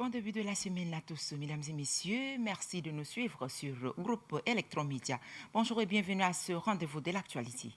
Bon début de la semaine à tous, mesdames et messieurs. Merci de nous suivre sur Groupe Electromédia. Bonjour et bienvenue à ce rendez-vous de l'actualité.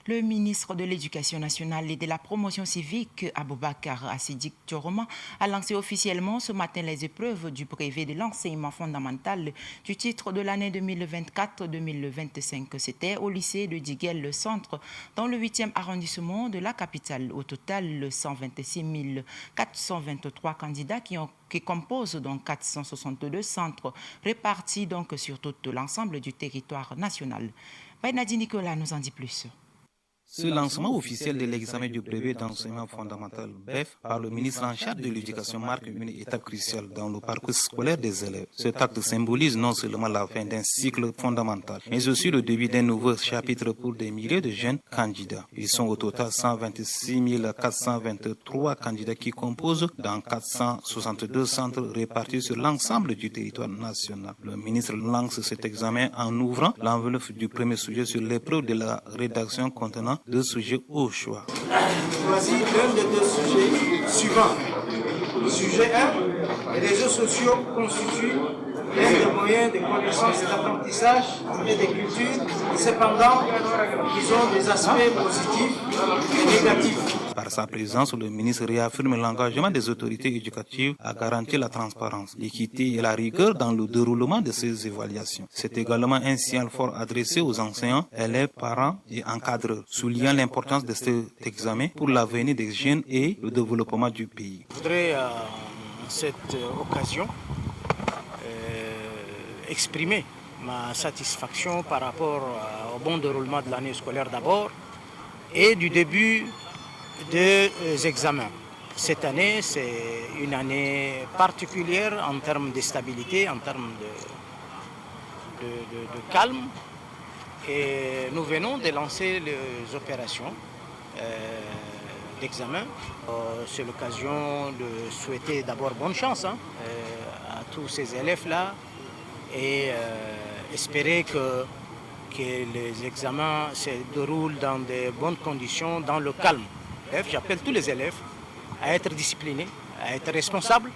Le ministre de l'Éducation nationale et de la promotion civique, Aboubakar Assidik Dioroma, a lancé officiellement ce matin les épreuves du brevet de l'enseignement fondamental du titre de l'année 2024-2025. C'était au lycée de Diguel, le centre, dans le 8e arrondissement de la capitale. Au total, 126 423 candidats qui composent donc 462 centres répartis donc sur tout l'ensemble du territoire national. Bainadi Nicolas nous en dit plus. Ce lancement officiel de l'examen du brevet d'enseignement fondamental BEF par le ministre en charge de l'Éducation marque une étape cruciale dans le parcours scolaire des élèves. Cet acte symbolise non seulement la fin d'un cycle fondamental, mais aussi le début d'un nouveau chapitre pour des milliers de jeunes candidats. Ils sont au total 126 423 candidats qui composent dans 462 centres répartis sur l'ensemble du territoire national. Le ministre lance cet examen en ouvrant l'enveloppe du premier sujet sur l'épreuve de la rédaction contenant deux sujets au choix. Voici l'un des deux sujets suivants. Sujet 1, les réseaux sociaux constituent l'un des moyens de connaissance, d'apprentissage et de culture. Cependant, ils ont des aspects positifs et négatifs. Par sa présence, le ministre réaffirme l'engagement des autorités éducatives à garantir la transparence, l'équité et la rigueur dans le déroulement de ces évaluations. C'est également un signal fort adressé aux enseignants, élèves, parents et encadreurs, soulignant l'importance de cet examen pour l'avenir des jeunes et le développement du pays. Je voudrais, à cette occasion, exprimer ma satisfaction par rapport au bon déroulement de l'année scolaire d'abord et du début des examens. Cette année, c'est une année particulière en termes de stabilité, en termes de calme. Et nous venons de lancer les opérations d'examen. C'est l'occasion de souhaiter d'abord bonne chance à tous ces élèves-là et espérer que les examens se déroulent dans de bonnes conditions, dans le calme. J'appelle tous les élèves à être disciplinés, à être responsables,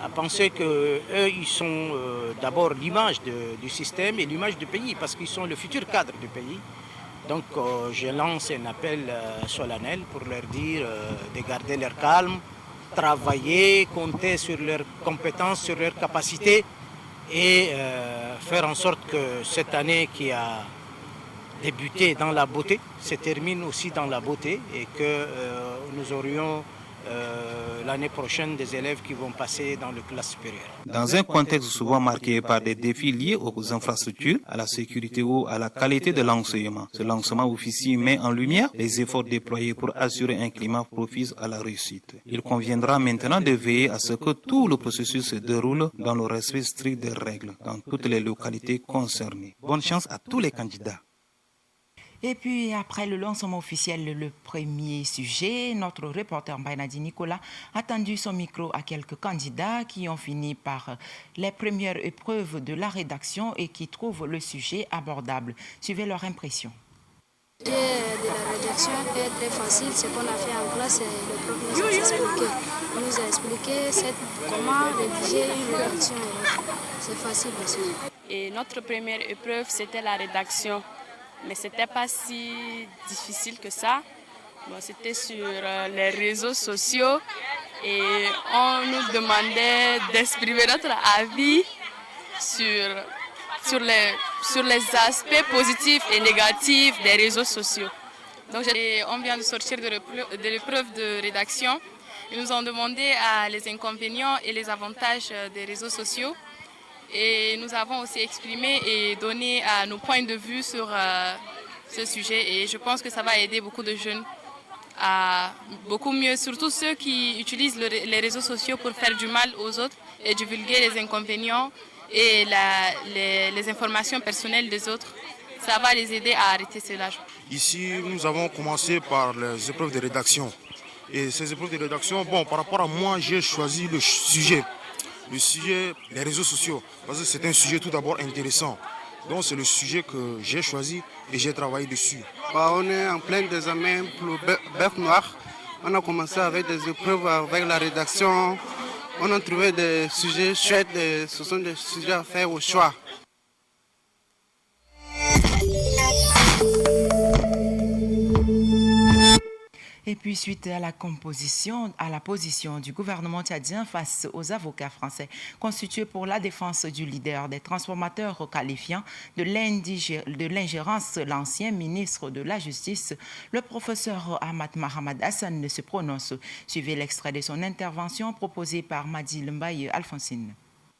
à penser qu'eux, ils sont d'abord l'image du système et l'image du pays, parce qu'ils sont le futur cadre du pays. Donc je lance un appel solennel pour leur dire de garder leur calme, travailler, compter sur leurs compétences, sur leurs capacités et faire en sorte que cette année qui a débuté dans la beauté se termine aussi dans la beauté et que nous aurions l'année prochaine des élèves qui vont passer dans le classe supérieure. Dans un contexte souvent marqué par des défis liés aux infrastructures, à la sécurité ou à la qualité de l'enseignement, ce lancement officiel met en lumière les efforts déployés pour assurer un climat propice à la réussite. Il conviendra maintenant de veiller à ce que tout le processus se déroule dans le respect strict des règles dans toutes les localités concernées. Bonne chance à tous les candidats. Et puis, après le lancement officiel, le premier sujet, notre reporter Bainadi Nicolas a tendu son micro à quelques candidats qui ont fini par les premières épreuves de la rédaction et qui trouvent le sujet abordable. Suivez leur impression. Le sujet de la rédaction est très facile. Ce qu'on a fait en classe, le prof nous a expliqué. Il nous a expliqué comment rédiger une rédaction. C'est facile aussi. Et notre première épreuve, c'était la rédaction. Mais ce n'était pas si difficile que ça. Bon, c'était sur les réseaux sociaux et on nous demandait d'exprimer notre avis sur les aspects positifs et négatifs des réseaux sociaux. Donc, on vient de sortir de l'épreuve de rédaction. Ils nous ont demandé les inconvénients et les avantages des réseaux sociaux. Et nous avons aussi exprimé et donné nos points de vue sur ce sujet. Et je pense que ça va aider beaucoup de jeunes à beaucoup mieux, surtout ceux qui utilisent les réseaux sociaux pour faire du mal aux autres et divulguer les inconvénients et les informations personnelles des autres. Ça va les aider à arrêter cela. Ici, nous avons commencé par les épreuves de rédaction. Et ces épreuves de rédaction, par rapport à moi, j'ai choisi le sujet, les réseaux sociaux. Parce que c'est un sujet tout d'abord intéressant. Donc c'est le sujet que j'ai choisi et j'ai travaillé dessus. On est en plein examen pour le bœuf noir. On a commencé avec des épreuves avec la rédaction. On a trouvé des sujets chouettes, ce sont des sujets à faire au choix. Et puis, suite à la position du gouvernement tchadien face aux avocats français constitués pour la défense du leader des transformateurs qualifiant de l'ingérence l'ancien ministre de la Justice, le professeur Ahmad Mahamad Hassan se prononce. Suivez l'extrait de son intervention proposée par Madi Lembaye Alphonsine.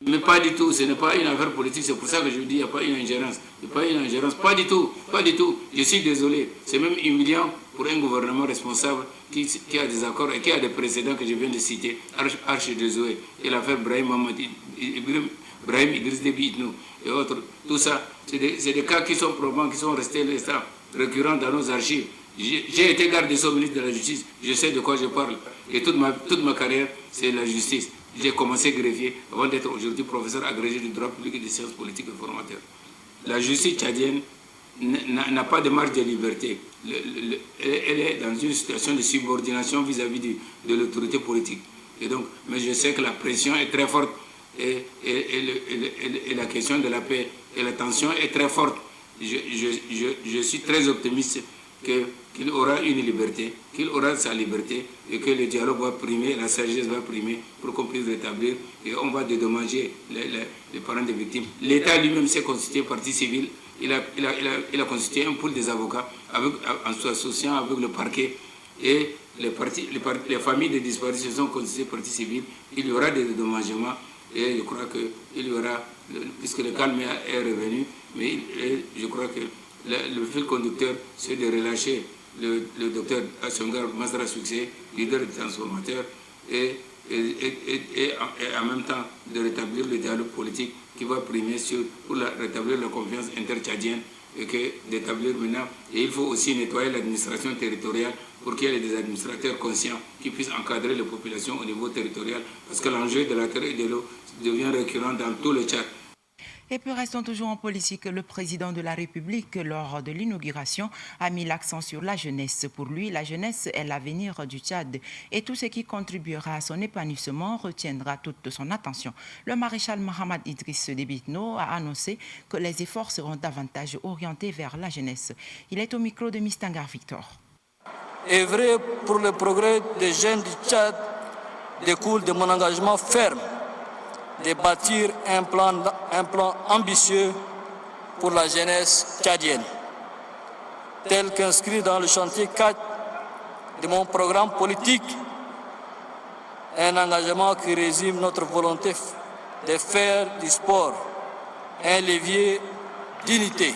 Mais pas du tout, ce n'est pas une affaire politique, c'est pour ça que je dis qu'il n'y a pas une ingérence. Il n'y a pas une ingérence, pas du tout, pas du tout. Je suis désolé, c'est même humiliant pour un gouvernement responsable qui a des accords et qui a des précédents que je viens de citer, Arche de Zoé et l'affaire Brahim Idriss Déby Itno et autres. Tout ça, c'est des cas qui sont probants, qui sont restés récurrents dans nos archives. J'ai été garde des sceaux ministre de la Justice, je sais de quoi je parle. Et toute ma carrière, c'est la justice. J'ai commencé greffier avant d'être aujourd'hui professeur agrégé du droit public et des sciences politiques et formateur. La justice tchadienne n'a pas de marge de liberté. Elle est dans une situation de subordination vis-à-vis de l'autorité politique. Et donc, mais je sais que la pression est très forte et la question de la paix et la tension est très forte. Je suis très optimiste qu'il aura une liberté, qu'il aura sa liberté et que le dialogue va primer, la sagesse va primer pour qu'on puisse rétablir et on va dédommager les parents des victimes. L'État lui-même s'est constitué partie civile, il a constitué un pool des avocats en s'associant avec le parquet et les familles des disparus se sont constituées partie civile. Il y aura des dédommagements et je crois qu'il y aura, puisque le calme est revenu, mais je crois que le fil conducteur, c'est de relâcher le docteur Assongar Masra Succès, leader des transformateurs, et en même temps de rétablir le dialogue politique qui va primer pour rétablir la confiance intertchadienne et d'établir maintenant. Et il faut aussi nettoyer l'administration territoriale pour qu'il y ait des administrateurs conscients qui puissent encadrer les populations au niveau territorial, parce que l'enjeu de la terre et de l'eau devient récurrent dans tout le Tchad. Et puis restons toujours en politique. Le président de la République, lors de l'inauguration, a mis l'accent sur la jeunesse. Pour lui, la jeunesse est l'avenir du Tchad et tout ce qui contribuera à son épanouissement retiendra toute son attention. Le maréchal Mohamed Idriss Déby Itno a annoncé que les efforts seront davantage orientés vers la jeunesse. Il est au micro de Mistangar Victor. Œuvrer pour le progrès des jeunes du Tchad découle de mon engagement ferme de bâtir un plan ambitieux pour la jeunesse tchadienne, tel qu'inscrit dans le chantier 4 de mon programme politique, un engagement qui résume notre volonté de faire du sport un levier d'unité,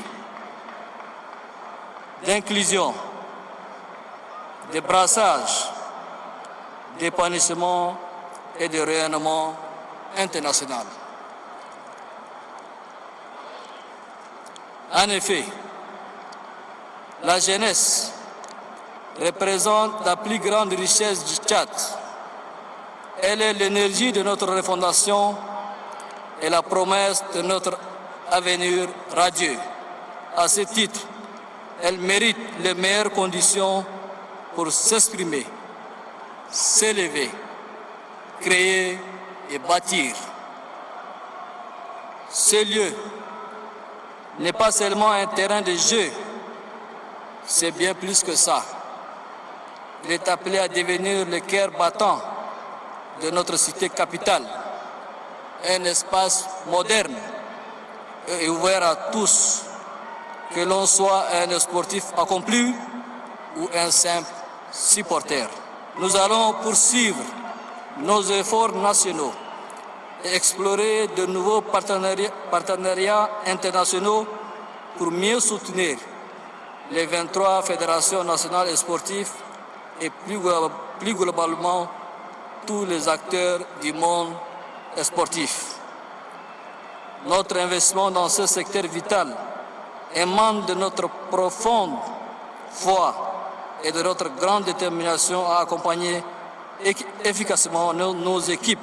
d'inclusion, de brassage, d'épanouissement et de rayonnement international. En effet, la jeunesse représente la plus grande richesse du Tchad. Elle est l'énergie de notre refondation et la promesse de notre avenir radieux. À ce titre, elle mérite les meilleures conditions pour s'exprimer, s'élever, créer et bâtir. Ce lieu n'est pas seulement un terrain de jeu, c'est bien plus que ça. Il est appelé à devenir le cœur battant de notre cité capitale, un espace moderne et ouvert à tous, que l'on soit un sportif accompli ou un simple supporter. Nous allons poursuivre nos efforts nationaux et explorer de nouveaux partenariats internationaux pour mieux soutenir les 23 fédérations nationales et sportives et plus globalement tous les acteurs du monde sportif. Notre investissement dans ce secteur vital émane de notre profonde foi et de notre grande détermination à accompagner efficacement nos équipes,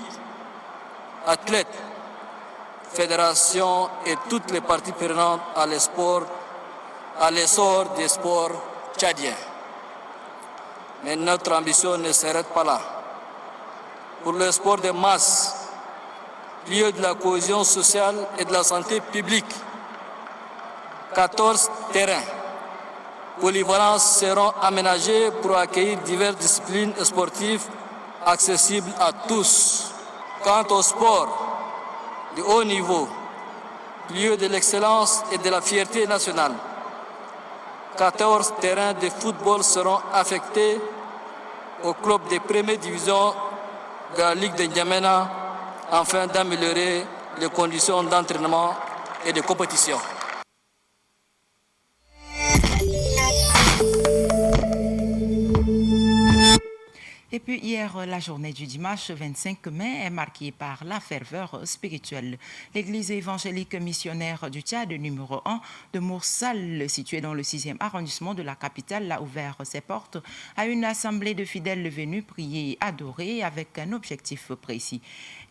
athlètes, fédérations et toutes les parties prenantes à l'essor des sports tchadiens. Mais notre ambition ne s'arrête pas là. Pour le sport de masse, lieu de la cohésion sociale et de la santé publique, 14 terrains polyvalents seront aménagés pour accueillir diverses disciplines sportives accessibles à tous. Quant au sport de haut niveau, lieu de l'excellence et de la fierté nationale, 14 terrains de football seront affectés au club de première division de la Ligue de N'Djamena afin d'améliorer les conditions d'entraînement et de compétition. Et puis hier, la journée du dimanche 25 mai est marquée par la ferveur spirituelle. L'église évangélique missionnaire du Tchad numéro 1 de Moursal, située dans le 6e arrondissement de la capitale, a ouvert ses portes à une assemblée de fidèles venus prier et adorer avec un objectif précis: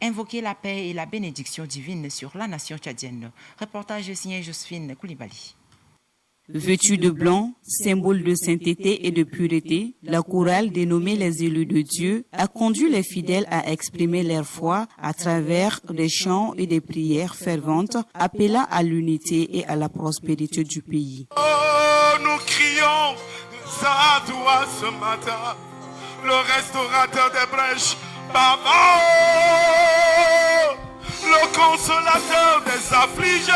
invoquer la paix et la bénédiction divine sur la nation tchadienne. Reportage signé Josephine Koulibaly. Vêtue de blanc, symbole de sainteté et de pureté, la chorale dénommée les élus de Dieu a conduit les fidèles à exprimer leur foi à travers des chants et des prières ferventes appelant à l'unité et à la prospérité du pays. Oh, nous crions à toi ce matin, le restaurateur des brèches, Papa, le consolateur des affligés,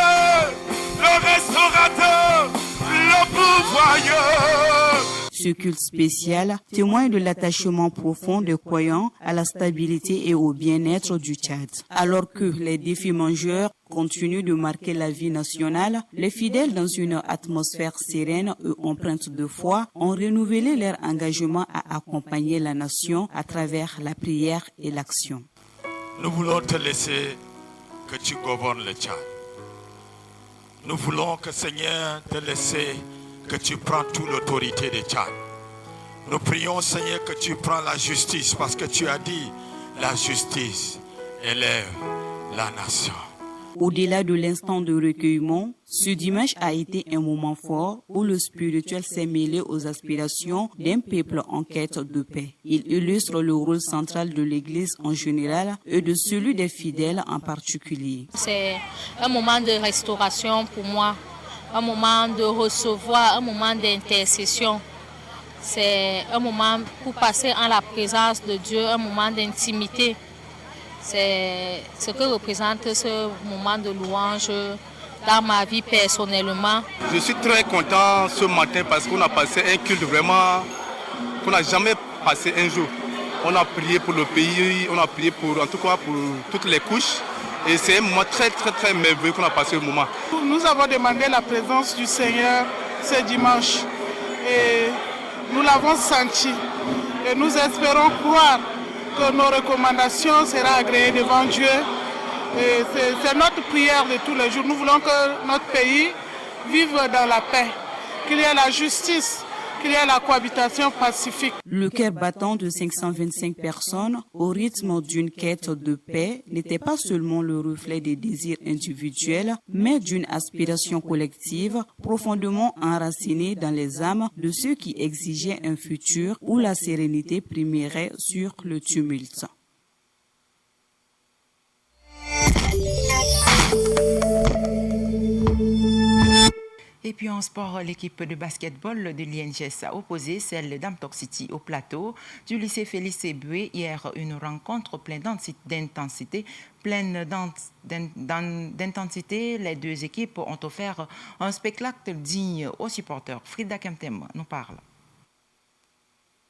le restaurateur, le pourvoyeur. Ce culte spécial témoigne de l'attachement profond des croyants à la stabilité et au bien-être du Tchad. Alors que les défis majeurs continuent de marquer la vie nationale, les fidèles, dans une atmosphère sereine et empreinte de foi, ont renouvelé leur engagement à accompagner la nation à travers la prière et l'action. Nous voulons te laisser que tu gouvernes le Tchad. Nous voulons que, Seigneur, te laisser que tu prends toute l'autorité des Tchad. Nous prions, Seigneur, que tu prends la justice, parce que tu as dit, la justice élève la nation. Au-delà de l'instant de recueillement, ce dimanche a été un moment fort où le spirituel s'est mêlé aux aspirations d'un peuple en quête de paix. Il illustre le rôle central de l'Église en général et de celui des fidèles en particulier. C'est un moment de restauration pour moi, un moment de recevoir, un moment d'intercession. C'est un moment pour passer en la présence de Dieu, un moment d'intimité. C'est ce que représente ce moment de louange dans ma vie personnellement. Je suis très content ce matin parce qu'on a passé un culte vraiment qu'on n'a jamais passé un jour. On a prié pour le pays, on a prié pour, en tout cas pour toutes les couches. Et c'est un moment très merveilleux qu'on a passé au moment. Nous avons demandé la présence du Seigneur ce dimanche et nous l'avons senti. Et nous espérons croire que nos recommandations seront agréées devant Dieu. Et c'est notre prière de tous les jours. Nous voulons que notre pays vive dans la paix, qu'il y ait la justice, qu'il y ait la cohabitation pacifique. Le cœur battant de 525 personnes au rythme d'une quête de paix n'était pas seulement le reflet des désirs individuels, mais d'une aspiration collective profondément enracinée dans les âmes de ceux qui exigeaient un futur où la sérénité primerait sur le tumulte. Et puis en sport, l'équipe de basketball de l'INGS a opposé celle d'Amtok City au plateau du lycée Félix Éboué hier, une rencontre pleine d'intensité. Les deux équipes ont offert un spectacle digne aux supporters. Frida Kemtem nous parle.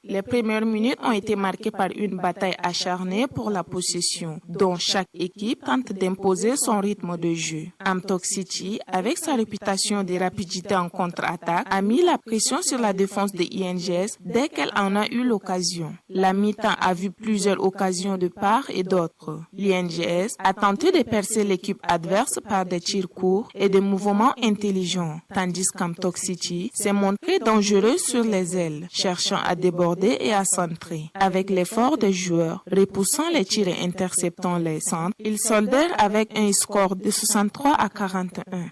Les premières minutes ont été marquées par une bataille acharnée pour la possession, dont chaque équipe tente d'imposer son rythme de jeu. Amtok City, avec sa réputation de rapidité en contre-attaque, a mis la pression sur la défense de INGS dès qu'elle en a eu l'occasion. La mi-temps a vu plusieurs occasions de part et d'autre. L'INGS a tenté de percer l'équipe adverse par des tirs courts et des mouvements intelligents, tandis qu'Amtok City s'est montré dangereux sur les ailes, cherchant à déborder et à centrer. Avec l'effort des joueurs, repoussant les tirs et interceptant les centres, ils soldèrent avec un score de 63 à 41.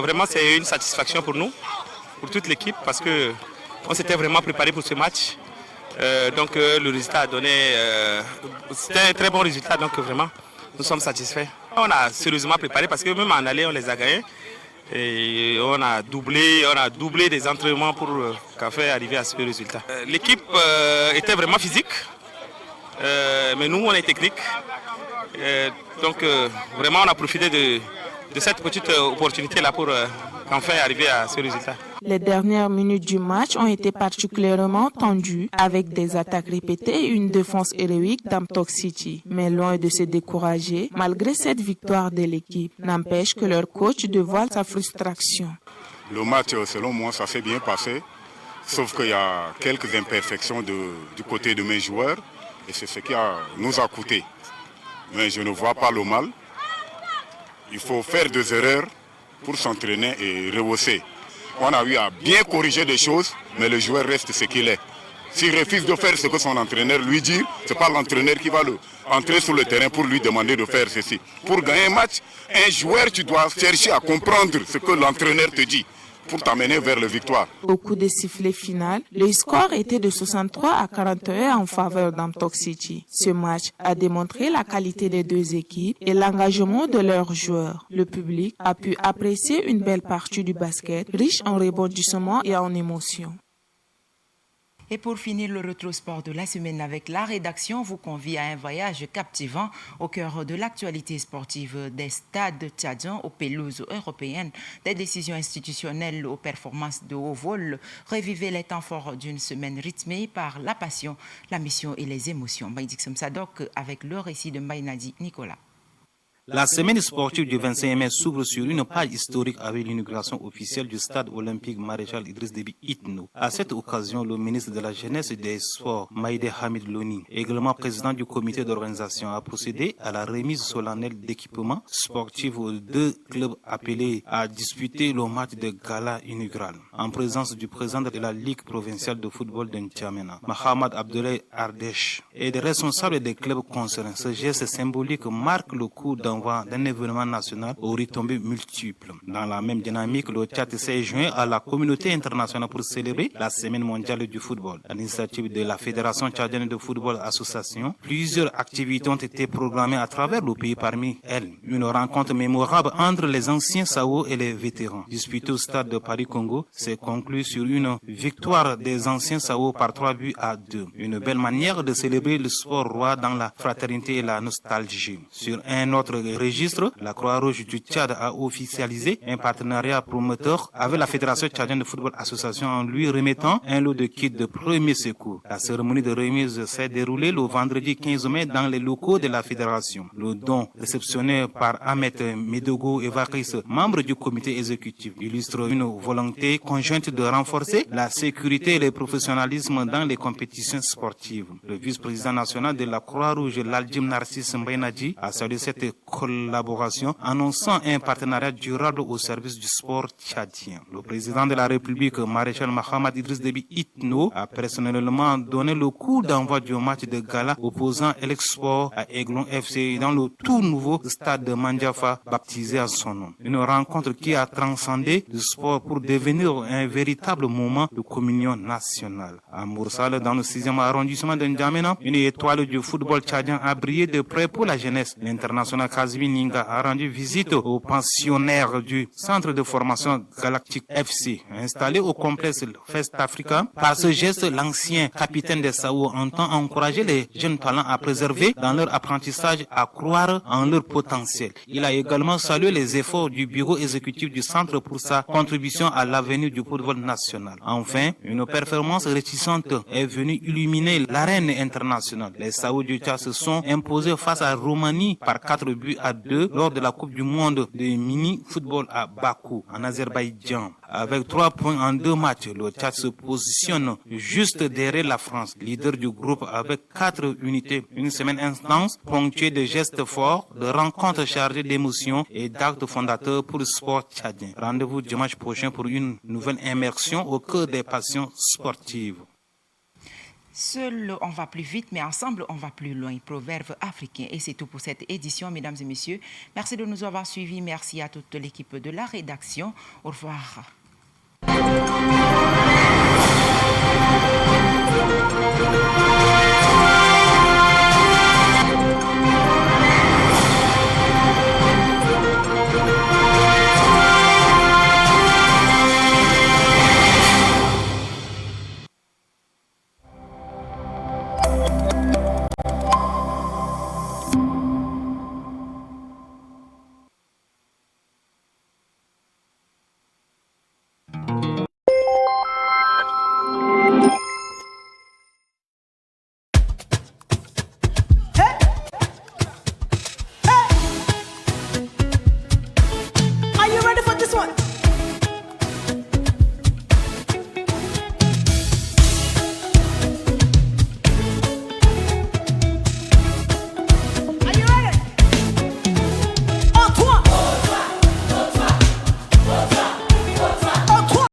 Vraiment, c'est une satisfaction pour nous, pour toute l'équipe, parce que On s'était vraiment préparé pour ce match. Donc le résultat a donné... c'était un très bon résultat, donc vraiment, nous sommes satisfaits. On a sérieusement préparé parce que même en aller, on les a gagnés. Et on a doublé des entraînements pour arriver à ce résultat. L'équipe était vraiment physique, mais nous, on est technique. Donc vraiment, on a profité de cette petite opportunité-là pour enfin arriver à ce résultat. Les dernières minutes du match ont été particulièrement tendues avec des attaques répétées et une défense héroïque d'Amtok City. Mais loin de se décourager, malgré cette victoire de l'équipe, n'empêche que leur coach dévoile sa frustration. Le match, selon moi, ça s'est bien passé, sauf qu'il y a quelques imperfections du côté de mes joueurs et c'est ce qui nous a coûté. Mais je ne vois pas le mal. Il faut faire des erreurs pour s'entraîner et rehausser. On a eu à bien corriger des choses, mais le joueur reste ce qu'il est. S'il refuse de faire ce que son entraîneur lui dit, ce n'est pas l'entraîneur qui va entrer sur le terrain pour lui demander de faire ceci. Pour gagner un match, un joueur, tu dois chercher à comprendre ce que l'entraîneur te dit pour t'amener vers la victoire. Au coup de sifflet final, le score était de 63 à 41 en faveur d'Amtok City. Ce match a démontré la qualité des deux équipes et l'engagement de leurs joueurs. Le public a pu apprécier une belle partie du basket, riche en rebondissements et en émotions. Et pour finir, le Retro Sport de la semaine avec la rédaction vous convie à un voyage captivant au cœur de l'actualité sportive des stades tchadiens aux pelouses européennes, des décisions institutionnelles aux performances de haut vol. Revivez les temps forts d'une semaine rythmée par la passion, la mission et les émotions. Baïdixem Sadok avec le récit de Mbaïnadi Nicolas. La semaine sportive du 25 mai s'ouvre sur une page historique avec l'inauguration officielle du stade olympique Maréchal Idriss Déby Itno. À cette occasion, le ministre de la Jeunesse et des Sports, Maïdé Hamid Loni, également président du comité d'organisation, a procédé à la remise solennelle d'équipements sportifs aux deux clubs appelés à disputer le match de gala inaugural. En présence du président de la Ligue provinciale de football de N'Djamena, Mohamed Abdoulaye Ardèche, et des responsables des clubs concernés, ce geste symbolique marque le coup d'envoi d'un événement national aux retombées multiples. Dans la même dynamique, le Tchad s'est joint à la communauté internationale pour célébrer la Semaine mondiale du football. À l'initiative de la Fédération tchadienne de football association, plusieurs activités ont été programmées à travers le pays, parmi elles une rencontre mémorable entre les anciens SAO et les vétérans. Disputée au stade de Paris-Congo, s'est conclue sur une victoire des anciens SAO par 3-2. Une belle manière de célébrer le sport roi dans la fraternité et la nostalgie. Sur un autre registre, la Croix-Rouge du Tchad a officialisé un partenariat promoteur avec la Fédération tchadienne de football association en lui remettant un lot de kits de premier secours. La cérémonie de remise s'est déroulée le vendredi 15 mai dans les locaux de la Fédération. Le don réceptionné par Ahmed Medogo Evakis, membre du comité exécutif, illustre une volonté conjointe de renforcer la sécurité et le professionnalisme dans les compétitions sportives. Le vice-président national de la Croix-Rouge, l'Aldim Narcisse Mbaïnadi, a salué cette collaboration, annonçant un partenariat durable au service du sport tchadien. Le président de la République, maréchal Mohamed Idriss Déby Itno, a personnellement donné le coup d'envoi du match de gala opposant Elexport à Aiglon FC dans le tout nouveau stade de Mandjafa, baptisé à son nom. Une rencontre qui a transcendé le sport pour devenir un véritable moment de communion nationale. À Moursal, dans le 6e arrondissement de N'Djamena, une étoile du football tchadien a brillé de près pour la jeunesse. L'international Kazmi Ninga a rendu visite aux pensionnaires du centre de formation Galactique FC, installé au complexe Fest Africa. Par ce geste, l'ancien capitaine des SAO entend encourager les jeunes talents à préserver dans leur apprentissage, à croire en leur potentiel. Il a également salué les efforts du bureau exécutif du centre pour sa contribution à l'avenir du football national. Enfin, une performance réticente est venue illuminer l'arène internationale. Les SAO du Tchad se sont imposés face à Roumanie par 4-2 lors de la Coupe du monde de mini-football à Bakou, en Azerbaïdjan. Avec 3 points en 2 matchs, le Tchad se positionne juste derrière la France, leader du groupe avec 4 unités. Une semaine intense, ponctuée de gestes forts, de rencontres chargées d'émotions et d'actes fondateurs pour le sport tchadien. Rendez-vous dimanche prochain pour une nouvelle immersion au cœur des passions sportives. Seul, on va plus vite, mais ensemble, on va plus loin. Proverbe africain. Et c'est tout pour cette édition, mesdames et messieurs. Merci de nous avoir suivis. Merci à toute l'équipe de la rédaction. Au revoir.